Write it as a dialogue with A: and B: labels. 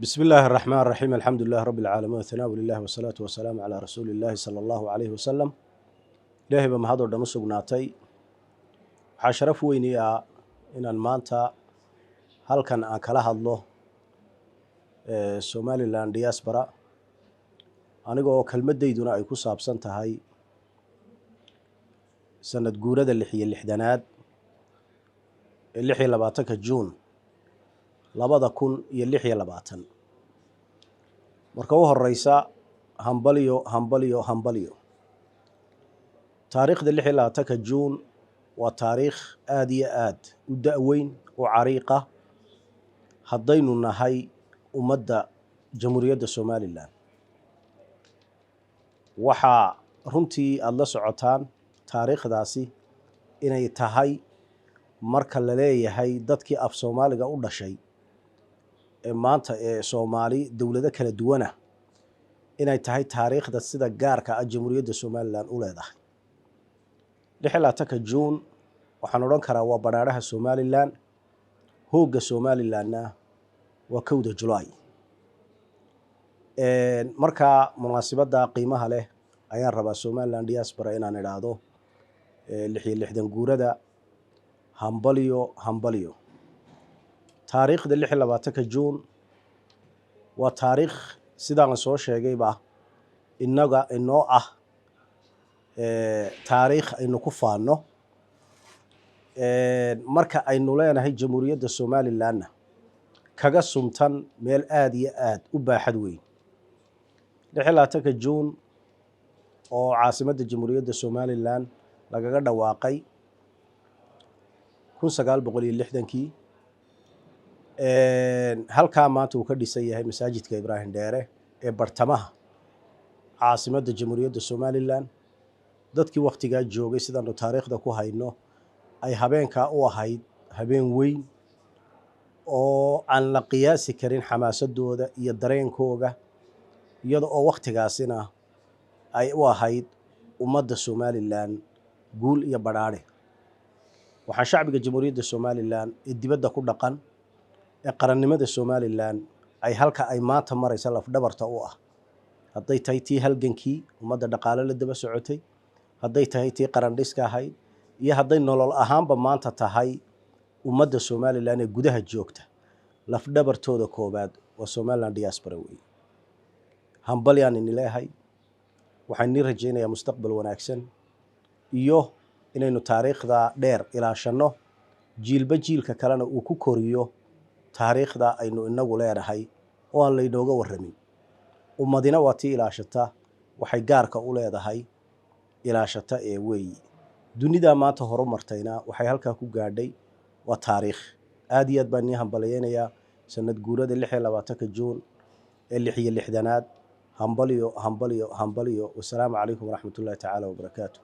A: بسم الله الرحمن الرحيم الحمد لله رب العالمين والثناء لله والصلاة والسلام على رسول الله صلى الله عليه وسلم إلهي بمهدور دم سقناتي حشرف ويني إن المانتا هل كان أكلها الله سومالي لان دياسبرا أنا كلمة ديدنا أي كوساب سنتهاي سنة جورة اللحدانات اللحية لباتك جون labada kun iyo 16 marka uu horeysa hambaliyo taariikhda 16 juun waa taariikh aad iyo aad u da'weyn oo cariiqa haddaynu nahay ummadda jamhuuriyadda Soomaaliland waxa runtii aad la socotaan taariikhdaasi inay tahay marka la leeyahay dadkii af Soomaaliga u dhashay maanta Soomaali dawlado kala duwana inay tahay taariikhda sida gaarka ah jamhuuriyadda Soomaaliland u leedahay 16 juun waxaan oran karaa waa baraaraha Soomaaliland hooga Soomaalilandna waa 1 July marka munaasabada qiimaha leh ayaan rabaa Somaliland diaspora inaan iraado 66 guurada hambaliyo taariikhda 26 juun waa taariikh sidaan soo sheegayba inoo ah taariikh aynu ku faano marka aynu leenahay jamhuuriyadda Somaliland kaga sumtan meel aad iyo aad u baaxad weyn 26 juun oo caasimadda jamhuuriyadda Somaliland lagaga dhawaaqay 1960kii halka maanta uu ka dhisan yahay masaajidka Ibrahim Dheere ee bartamaha caasimadda jamhuuriyadda Somaliland dadkii waqtiga joogay sidaan taariikhda ku hayno ay habeenka u ahayd habeen weyn oo aan la qiyaasi karin xamaasadooda iyo dareenkooda iyadoo oo waqtigaasina ay u ahayd ummadda Somaliland guul iyo baraare waxaan shacbiga jamhuuriyadda Somaliland ee dibadda ku dhaqan ee qarannimada Somaliland ay halka ay maanta maraysa laf dhabarta u ah hadday tahay tii halgankii ummadda dhaqaale la daba socotay hadday tahay tii qaran dhiska ahayd iyo hadday nolol ahaanba maanta tahay ummadda Somaliland ee gudaha joogta laf dhabartooda koobaad waa Somaliland diaspora weey hambalyan in ilaahay waxaan ni rajaynayaa mustaqbal wanaagsan iyo inaynu taariikhda dheer ilaashano jiilba jiilka kalena uu ku koriyo taariikhda aynu inagu leenahay oo aan laynooga waramin ummadina waa tii ilaashata waxay gaarka u leedahay ilaashata ee weey dunida maanta horumartayna waxay halka ku gaadhay waa taariikh aad iyo aad baan ni hambalyeynaya sanad guurada 26 juun ee 66aad hambaliyo wassalaamu calaykum waraxmatullaahi tacaala wabarakaatuh